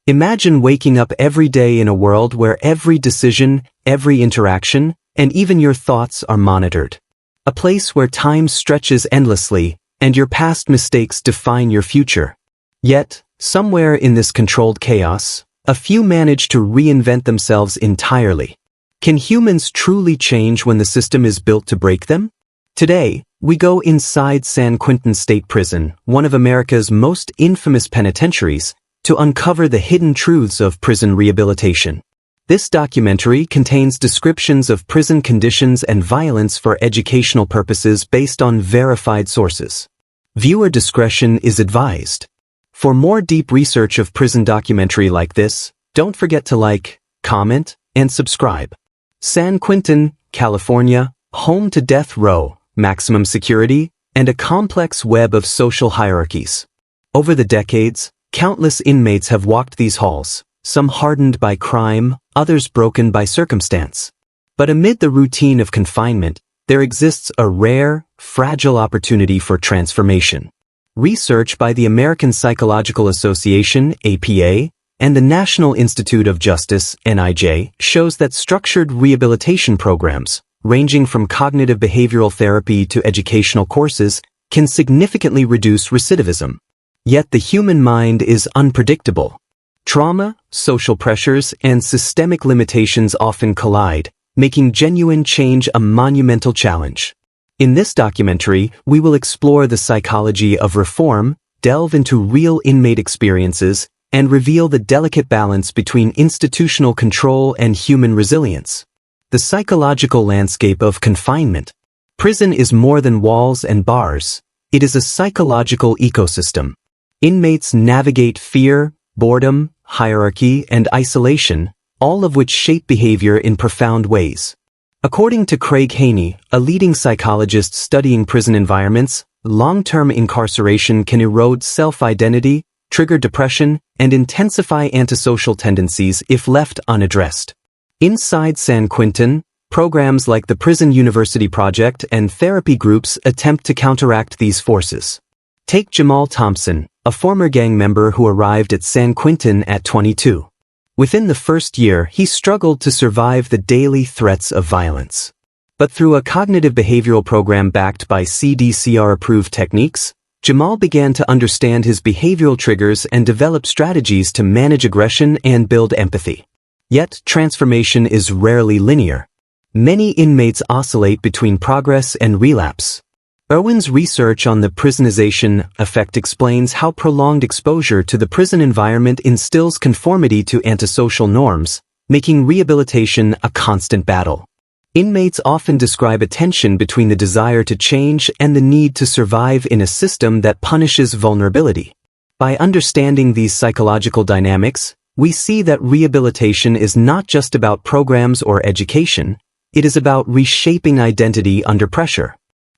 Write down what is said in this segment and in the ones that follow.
Imagine waking up every day in a world where every decision, every interaction, and even your thoughts are monitored. A place where time stretches endlessly, and your past mistakes define your future. Yet, somewhere in this controlled chaos, a few manage to reinvent themselves entirely. Can humans truly change when the system is built to break them? Today, we go inside San Quentin State Prison, one of America's most infamous penitentiaries, to uncover the hidden truths of prison rehabilitation. This documentary contains descriptions of prison conditions and violence for educational purposes based on verified sources. Viewer discretion is advised. For more deep research of prison documentary like this, don't forget to like, comment, and subscribe. San Quentin, California, home to death row, maximum security, and a complex web of social hierarchies. Over the decades, countless inmates have walked these halls, some hardened by crime, others broken by circumstance. But amid the routine of confinement, there exists a rare, fragile opportunity for transformation. Research by the American Psychological Association, APA, and the National Institute of Justice, NIJ, shows that structured rehabilitation programs, ranging from cognitive behavioral therapy to educational courses, can significantly reduce recidivism. Yet the human mind is unpredictable. Trauma, social pressures, and systemic limitations often collide, making genuine change a monumental challenge. In this documentary, we will explore the psychology of reform, delve into real inmate experiences, and reveal the delicate balance between institutional control and human resilience. The psychological landscape of confinement. Prison is more than walls and bars. It is a psychological ecosystem. Inmates navigate fear, boredom, hierarchy, and isolation, all of which shape behavior in profound ways. According to Craig Haney, a leading psychologist studying prison environments, long-term incarceration can erode self-identity, trigger depression, and intensify antisocial tendencies if left unaddressed. Inside San Quentin, programs like the Prison University Project and therapy groups attempt to counteract these forces. Take Jamal Thompson, a former gang member who arrived at San Quentin at 22. Within the first year, he struggled to survive the daily threats of violence. But through a cognitive behavioral program backed by CDCR-approved techniques, Jamal began to understand his behavioral triggers and develop strategies to manage aggression and build empathy. Yet, transformation is rarely linear. Many inmates oscillate between progress and relapse. Irwin's research on the prisonization effect explains how prolonged exposure to the prison environment instills conformity to antisocial norms, making rehabilitation a constant battle. Inmates often describe a tension between the desire to change and the need to survive in a system that punishes vulnerability. By understanding these psychological dynamics, we see that rehabilitation is not just about programs or education, it is about reshaping identity under pressure.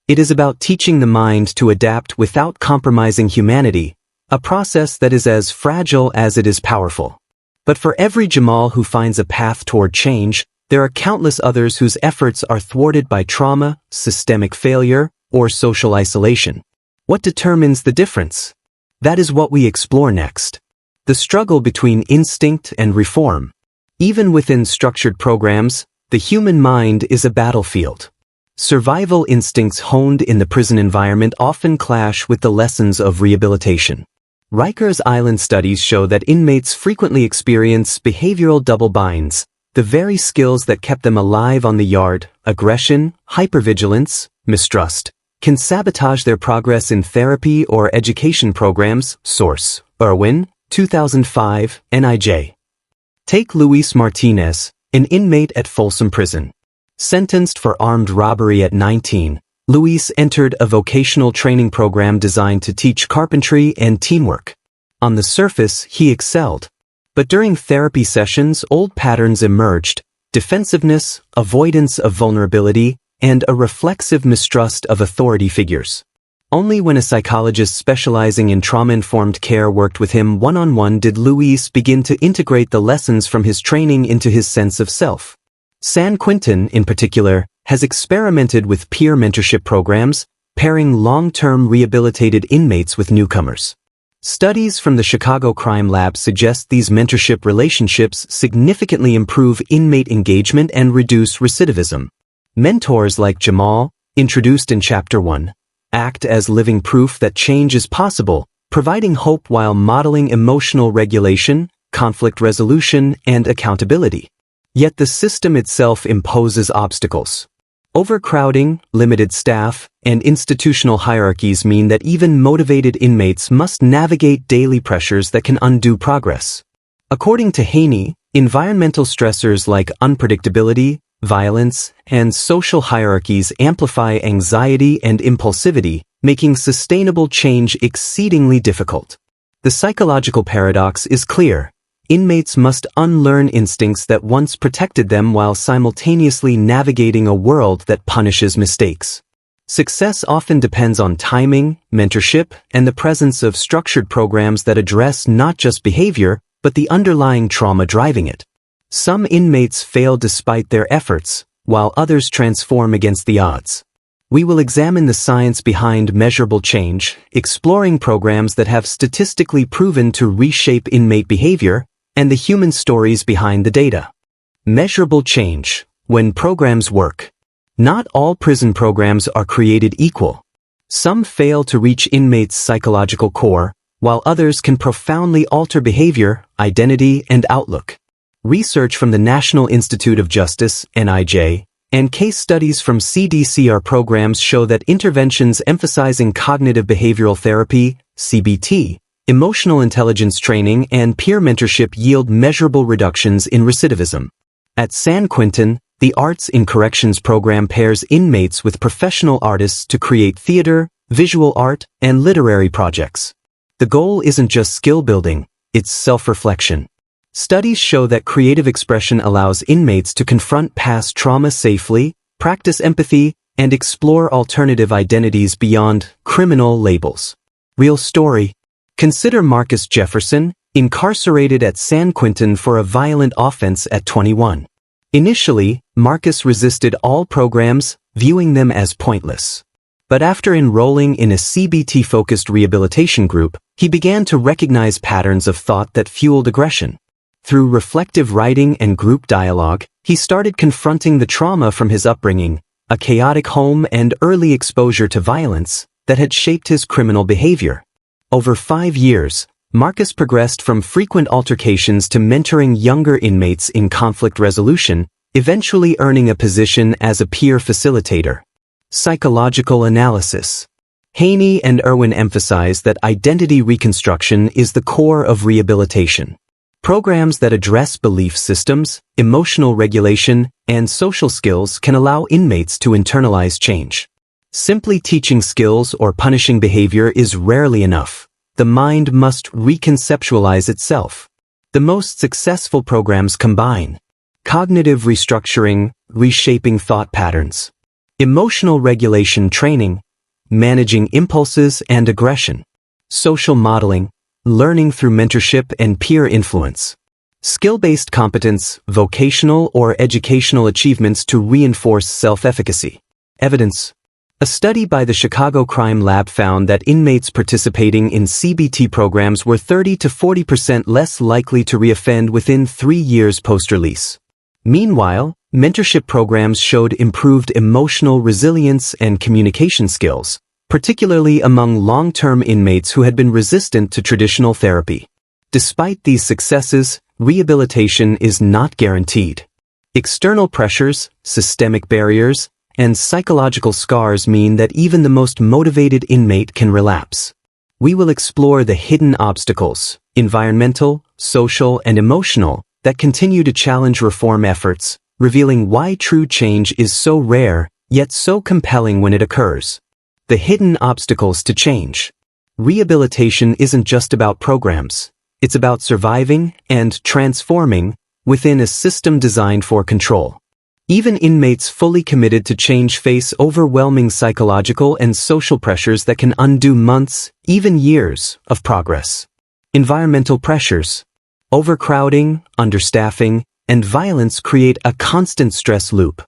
It is about teaching the mind to adapt without compromising humanity, a process that is as fragile as it is powerful. But for every Jamal who finds a path toward change, there are countless others whose efforts are thwarted by trauma, systemic failure, or social isolation. What determines the difference? That is what we explore next. The struggle between instinct and reform. Even within structured programs, the human mind is a battlefield. Survival instincts honed in the prison environment often clash with the lessons of rehabilitation. Rikers Island studies show that inmates frequently experience behavioral double binds, the very skills that kept them alive on the yard, aggression, hypervigilance, mistrust, can sabotage their progress in therapy or education programs. Source: Irwin, 2005, NIJ. Take Luis Martinez, an inmate at Folsom Prison. Sentenced for armed robbery at 19, Luis entered a vocational training program designed to teach carpentry and teamwork. On the surface, he excelled. But during therapy sessions, old patterns emerged: defensiveness, avoidance of vulnerability, and a reflexive mistrust of authority figures. Only when a psychologist specializing in trauma-informed care worked with him one-on-one did Luis begin to integrate the lessons from his training into his sense of self. San Quentin, in particular, has experimented with peer mentorship programs, pairing long-term rehabilitated inmates with newcomers. Studies from the Chicago Crime Lab suggest these mentorship relationships significantly improve inmate engagement and reduce recidivism. Mentors like Jamal, introduced in Chapter 1, act as living proof that change is possible, providing hope while modeling emotional regulation, conflict resolution, and accountability. Yet the system itself imposes obstacles. Overcrowding, limited staff, and institutional hierarchies mean that even motivated inmates must navigate daily pressures that can undo progress. According to Haney, environmental stressors like unpredictability, violence, and social hierarchies amplify anxiety and impulsivity, making sustainable change exceedingly difficult. The psychological paradox is clear. Inmates must unlearn instincts that once protected them while simultaneously navigating a world that punishes mistakes. Success often depends on timing, mentorship, and the presence of structured programs that address not just behavior, but the underlying trauma driving it. Some inmates fail despite their efforts, while others transform against the odds. We will examine the science behind measurable change, exploring programs that have statistically proven to reshape inmate behavior, and the human stories behind the data. Measurable change, when programs work. Not all prison programs are created equal. Some fail to reach inmates' psychological core, while others can profoundly alter behavior, identity, and outlook. Research from the National Institute of Justice, NIJ, and case studies from CDCR programs show that interventions emphasizing cognitive behavioral therapy, CBT, emotional intelligence training, and peer mentorship yield measurable reductions in recidivism. At San Quentin, the Arts in Corrections program pairs inmates with professional artists to create theater, visual art, and literary projects. The goal isn't just skill building, it's self-reflection. Studies show that creative expression allows inmates to confront past trauma safely, practice empathy, and explore alternative identities beyond criminal labels. Real story. Consider Marcus Jefferson, incarcerated at San Quentin for a violent offense at 21. Initially, Marcus resisted all programs, viewing them as pointless. But after enrolling in a CBT-focused rehabilitation group, he began to recognize patterns of thought that fueled aggression. Through reflective writing and group dialogue, he started confronting the trauma from his upbringing, a chaotic home and early exposure to violence that had shaped his criminal behavior. Over 5 years, Marcus progressed from frequent altercations to mentoring younger inmates in conflict resolution, eventually earning a position as a peer facilitator. Psychological analysis. Haney and Irwin emphasize that identity reconstruction is the core of rehabilitation. Programs that address belief systems, emotional regulation, and social skills can allow inmates to internalize change. Simply teaching skills or punishing behavior is rarely enough. The mind must reconceptualize itself. The most successful programs combine cognitive restructuring, reshaping thought patterns, emotional regulation training, managing impulses and aggression, social modeling, learning through mentorship and peer influence, skill-based competence, vocational or educational achievements to reinforce self-efficacy. Evidence. A study by the Chicago Crime Lab found that inmates participating in CBT programs were 30 to 40% less likely to reoffend within 3 years post-release. Meanwhile, mentorship programs showed improved emotional resilience and communication skills, particularly among long-term inmates who had been resistant to traditional therapy. Despite these successes, rehabilitation is not guaranteed. External pressures, systemic barriers, and psychological scars mean that even the most motivated inmate can relapse. We will explore the hidden obstacles, environmental, social, and emotional, that continue to challenge reform efforts, revealing why true change is so rare, yet so compelling when it occurs. The hidden obstacles to change. Rehabilitation isn't just about programs. It's about surviving and transforming within a system designed for control. Even inmates fully committed to change face overwhelming psychological and social pressures that can undo months, even years, of progress. Environmental pressures. Overcrowding, understaffing, and violence create a constant stress loop.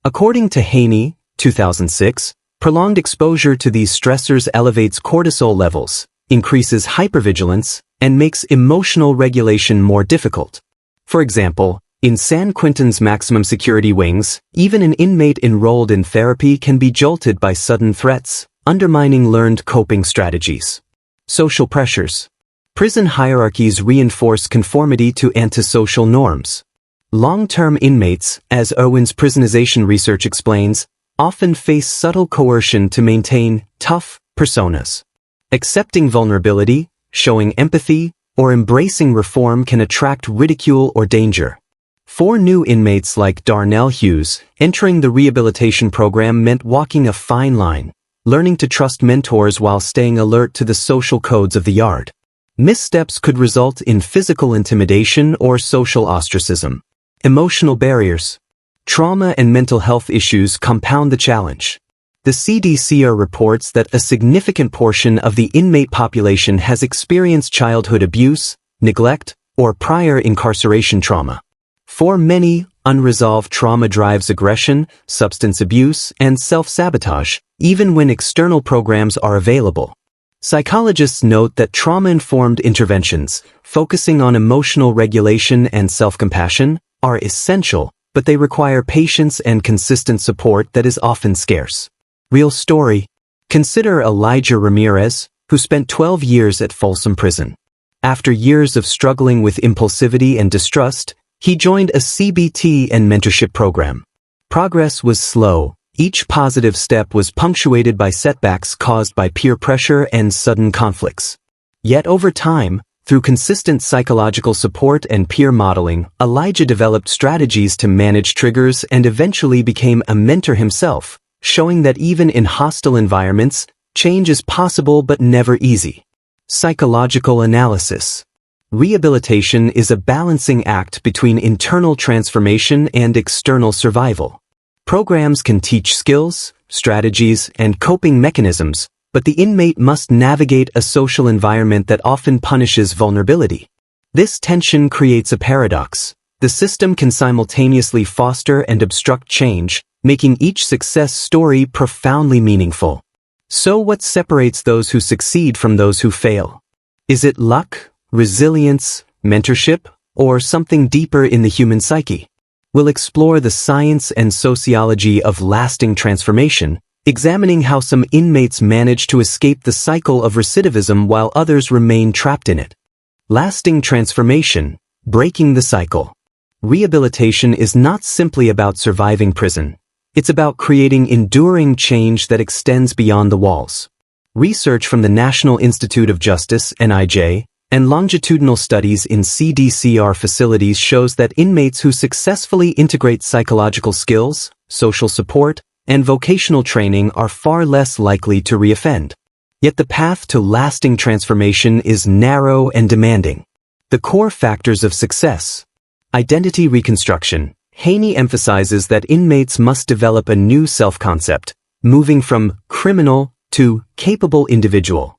According to Haney, 2006, prolonged exposure to these stressors elevates cortisol levels, increases hypervigilance, and makes emotional regulation more difficult. For example, in San Quentin's maximum security wings, even an inmate enrolled in therapy can be jolted by sudden threats, undermining learned coping strategies. Social pressures. Prison hierarchies reinforce conformity to antisocial norms. Long-term inmates, as Irwin's prisonization research explains, often face subtle coercion to maintain tough personas. Accepting vulnerability, showing empathy, or embracing reform can attract ridicule or danger. For new inmates like Darnell Hughes, entering the rehabilitation program meant walking a fine line, learning to trust mentors while staying alert to the social codes of the yard. Missteps could result in physical intimidation or social ostracism. Emotional barriers. Trauma and mental health issues compound the challenge. The CDCR reports that a significant portion of the inmate population has experienced childhood abuse, neglect, or prior incarceration trauma. For many, unresolved trauma drives aggression, substance abuse, and self-sabotage, even when external programs are available. Psychologists note that trauma-informed interventions, focusing on emotional regulation and self-compassion, are essential, but they require patience and consistent support that is often scarce. Real story. Consider Elijah Ramirez, who spent 12 years at Folsom Prison. After years of struggling with impulsivity and distrust, he joined a CBT and mentorship program. Progress was slow. Each positive step was punctuated by setbacks caused by peer pressure and sudden conflicts. Yet over time, through consistent psychological support and peer modeling, Elijah developed strategies to manage triggers and eventually became a mentor himself, showing that even in hostile environments, change is possible but never easy. Psychological analysis. Rehabilitation is a balancing act between internal transformation and external survival. Programs can teach skills, strategies, and coping mechanisms, but the inmate must navigate a social environment that often punishes vulnerability. This tension creates a paradox. The system can simultaneously foster and obstruct change, making each success story profoundly meaningful. So what separates those who succeed from those who fail? Is it luck, resilience, mentorship, or something deeper in the human psyche? We'll explore the science and sociology of lasting transformation, examining how some inmates manage to escape the cycle of recidivism while others remain trapped in it. Lasting transformation, breaking the cycle. Rehabilitation is not simply about surviving prison. It's about creating enduring change that extends beyond the walls. Research from the National Institute of Justice, NIJ, and longitudinal studies in CDCR facilities shows that inmates who successfully integrate psychological skills, social support, and vocational training are far less likely to reoffend. Yet the path to lasting transformation is narrow and demanding. The core factors of success. Identity reconstruction. Haney emphasizes that inmates must develop a new self-concept, moving from criminal to capable individual.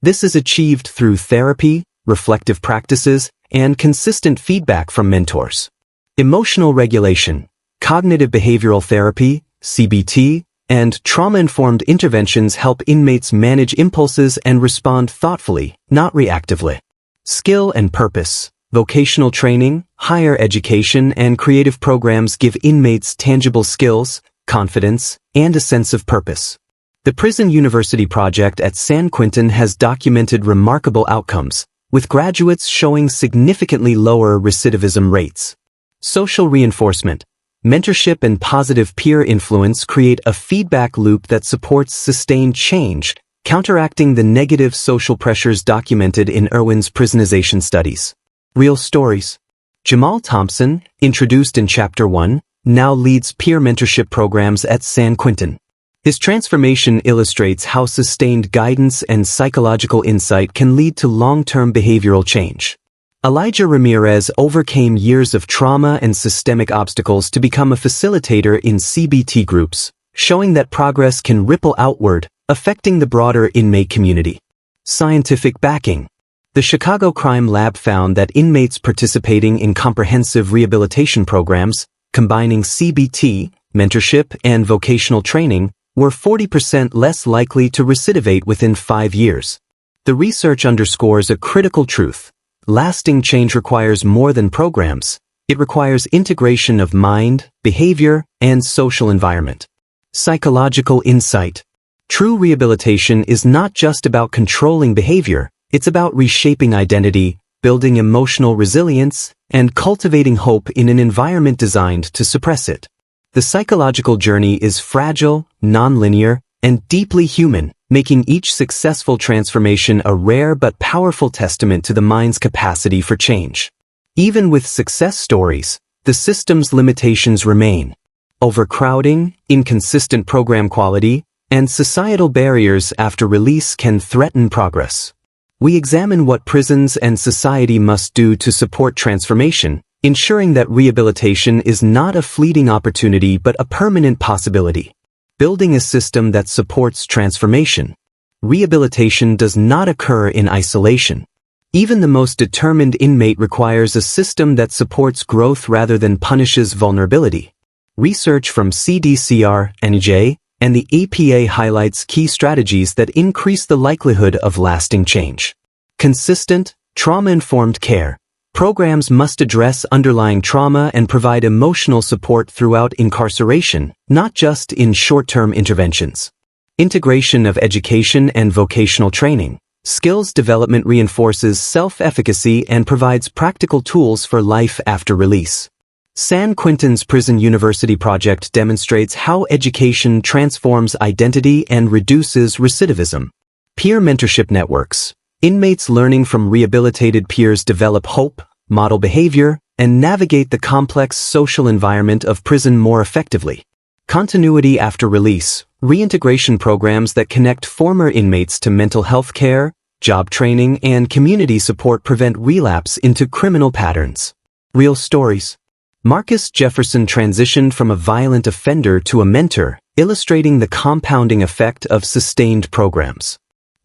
This is achieved through therapy, reflective practices, and consistent feedback from mentors. Emotional regulation. Cognitive behavioral therapy, CBT, and trauma-informed interventions help inmates manage impulses and respond thoughtfully, not reactively. Skill and purpose. Vocational training, higher education, and creative programs give inmates tangible skills, confidence, and a sense of purpose. The Prison University Project at San Quentin has documented remarkable outcomes, with graduates showing significantly lower recidivism rates. Social reinforcement. Mentorship and positive peer influence create a feedback loop that supports sustained change, counteracting the negative social pressures documented in Irwin's prisonization studies. Real stories. Jamal Thompson, introduced in Chapter 1, now leads peer mentorship programs at San Quentin. His transformation illustrates how sustained guidance and psychological insight can lead to long-term behavioral change. Elijah Ramirez overcame years of trauma and systemic obstacles to become a facilitator in CBT groups, showing that progress can ripple outward, affecting the broader inmate community. Scientific backing. The Chicago Crime Lab found that inmates participating in comprehensive rehabilitation programs, combining CBT, mentorship, and vocational training, were 40% less likely to recidivate within 5 years. The research underscores a critical truth. Lasting change requires more than programs. It requires integration of mind, behavior, and social environment. Psychological insight. True rehabilitation is not just about controlling behavior, it's about reshaping identity, building emotional resilience, and cultivating hope in an environment designed to suppress it. The psychological journey is fragile, nonlinear, and deeply human, making each successful transformation a rare but powerful testament to the mind's capacity for change. Even with success stories, the system's limitations remain. Overcrowding, inconsistent program quality, and societal barriers after release can threaten progress. We examine what prisons and society must do to support transformation, ensuring that rehabilitation is not a fleeting opportunity but a permanent possibility. Building a system that supports transformation. Rehabilitation does not occur in isolation. Even the most determined inmate requires a system that supports growth rather than punishes vulnerability. Research from CDCR, NJ, and the APA highlights key strategies that increase the likelihood of lasting change. Consistent, trauma-informed care. Programs must address underlying trauma and provide emotional support throughout incarceration, not just in short-term interventions. Integration of education and vocational training. Skills development reinforces self-efficacy and provides practical tools for life after release. San Quentin's Prison University project demonstrates how education transforms identity and reduces recidivism. Peer mentorship networks. Inmates learning from rehabilitated peers develop hope, model behavior, and navigate the complex social environment of prison more effectively. Continuity after release. Reintegration programs that connect former inmates to mental health care, job training, and community support prevent relapse into criminal patterns. Real stories. Marcus Jefferson transitioned from a violent offender to a mentor, illustrating the compounding effect of sustained programs.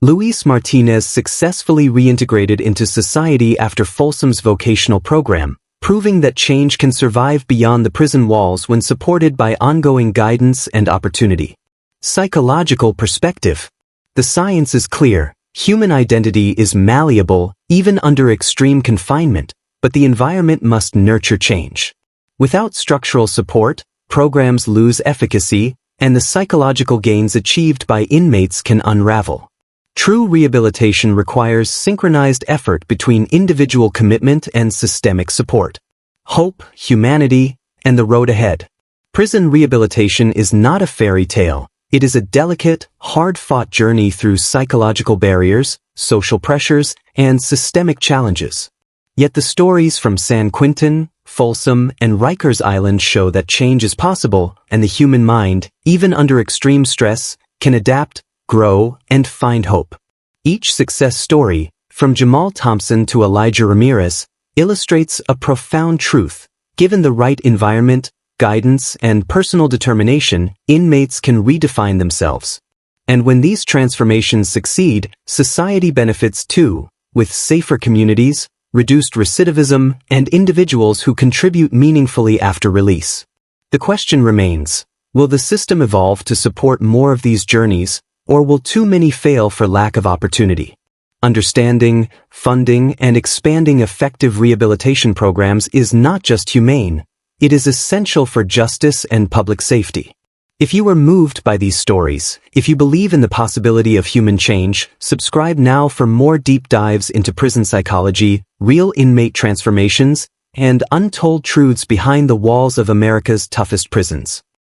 Luis Martinez successfully reintegrated into society after Folsom's vocational program, proving that change can survive beyond the prison walls when supported by ongoing guidance and opportunity. Psychological perspective. The science is clear. Human identity is malleable, even under extreme confinement, but the environment must nurture change. Without structural support, programs lose efficacy, and the psychological gains achieved by inmates can unravel. True rehabilitation requires synchronized effort between individual commitment and systemic support. Hope, humanity, and the road ahead. Prison rehabilitation is not a fairy tale. It is a delicate, hard-fought journey through psychological barriers, social pressures, and systemic challenges. Yet the stories from San Quentin, Folsom, and Rikers Island show that change is possible, and the human mind, even under extreme stress, can adapt, grow, and find hope. Each success story, from Jamal Thompson to Elijah Ramirez, illustrates a profound truth. Given the right environment, guidance, and personal determination, inmates can redefine themselves. And when these transformations succeed, society benefits too, with safer communities, reduced recidivism, and individuals who contribute meaningfully after release. The question remains, will the system evolve to support more of these journeys, or will too many fail for lack of opportunity? Understanding, funding, and expanding effective rehabilitation programs is not just humane, it is essential for justice and public safety. If you are moved by these stories, if you believe in the possibility of human change, subscribe now for more deep dives into prison psychology, real inmate transformations, and untold truths behind the walls of America's toughest prisons.